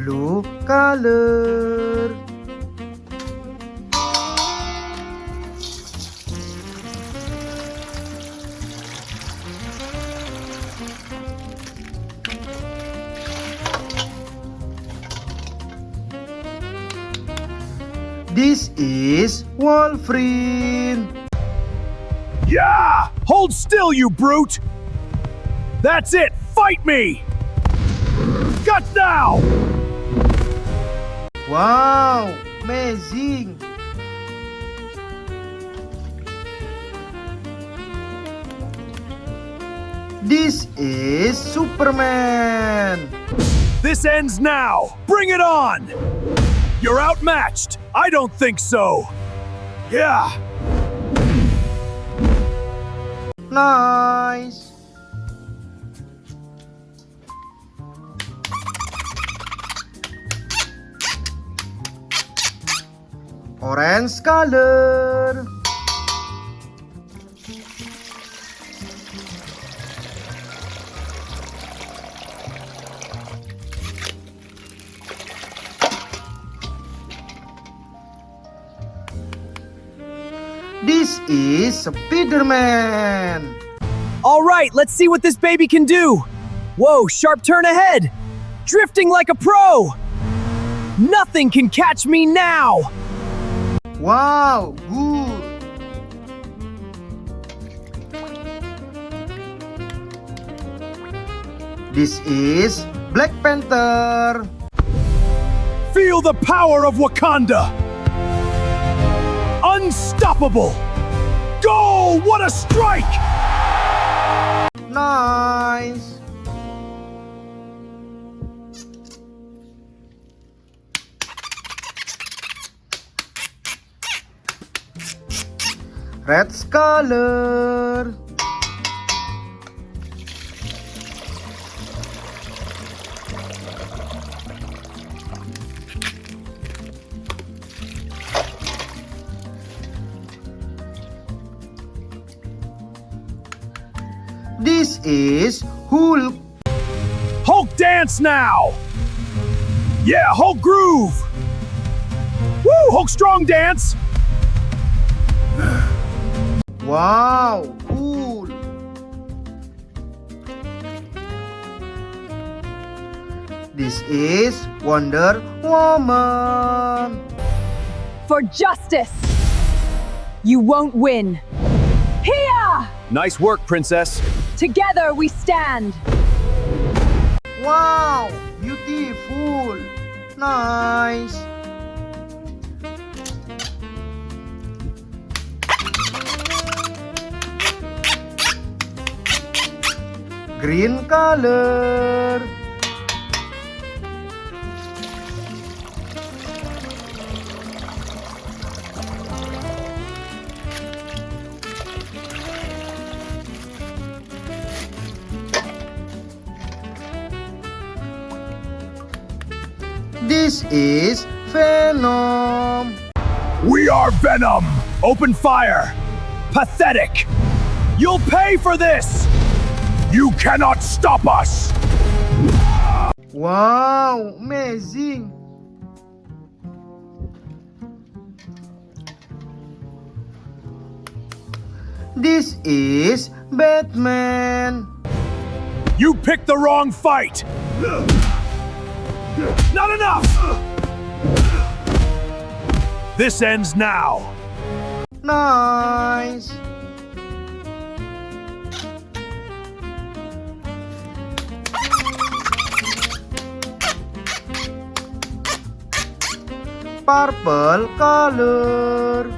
blue color. This is Wolverine. Yeah! Hold still, you brute! That's it! Fight me! Cut now! Wow, amazing. This is Superman. This ends now! Bring it on! You're outmatched! I don't think so! Yeah! Nice. Orange color. This is Spider-Man. All right, let's see what this baby can do! Whoa, sharp turn ahead! Drifting like a pro! Nothing can catch me now! Wow, good. This is Black Panther. Feel the power of Wakanda! Unstoppable! Go! What a strike! Nice. Red color. This is Hulk. Hulk dance now! Yeah, Hulk groove! Woo, Hulk strong dance! Wow, cool. This is Wonder Woman. For justice! You won't win. Here! Nice work, princess. Together we stand. Wow, beautiful. Nice. Green color. This is Venom. We are Venom! Open fire! Pathetic! You'll pay for this! You cannot stop us! Wow, amazing. This is Batman. You picked the wrong fight! Not enough! This ends now! Nice. Purple color.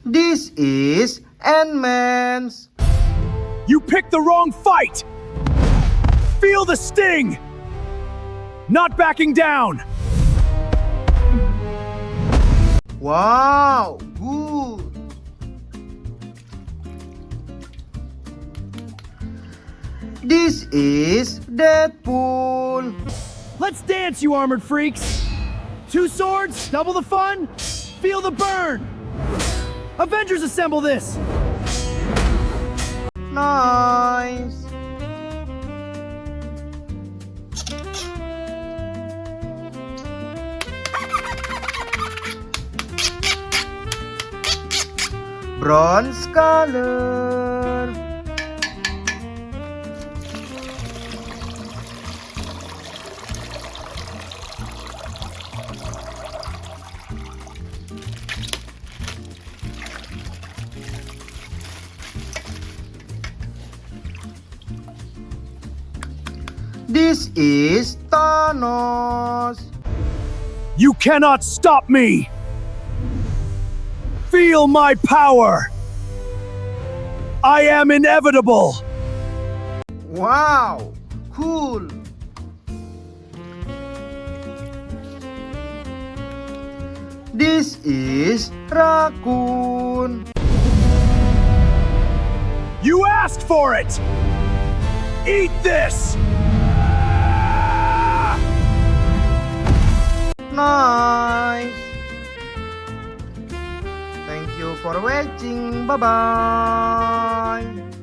This is Ant-Man's. You picked the wrong fight! Feel the sting! Not backing down! Wow, good. This is Deadpool. Let's dance, you armored freaks! 2 swords, double the fun, feel the burn! Avengers assemble this! Nice. Bronze color. This is Thanos. You cannot stop me! Feel my power! I am inevitable! Wow, cool. This is Raccoon. You asked for it! Eat this! Nice. Thank you for watching. Bye bye.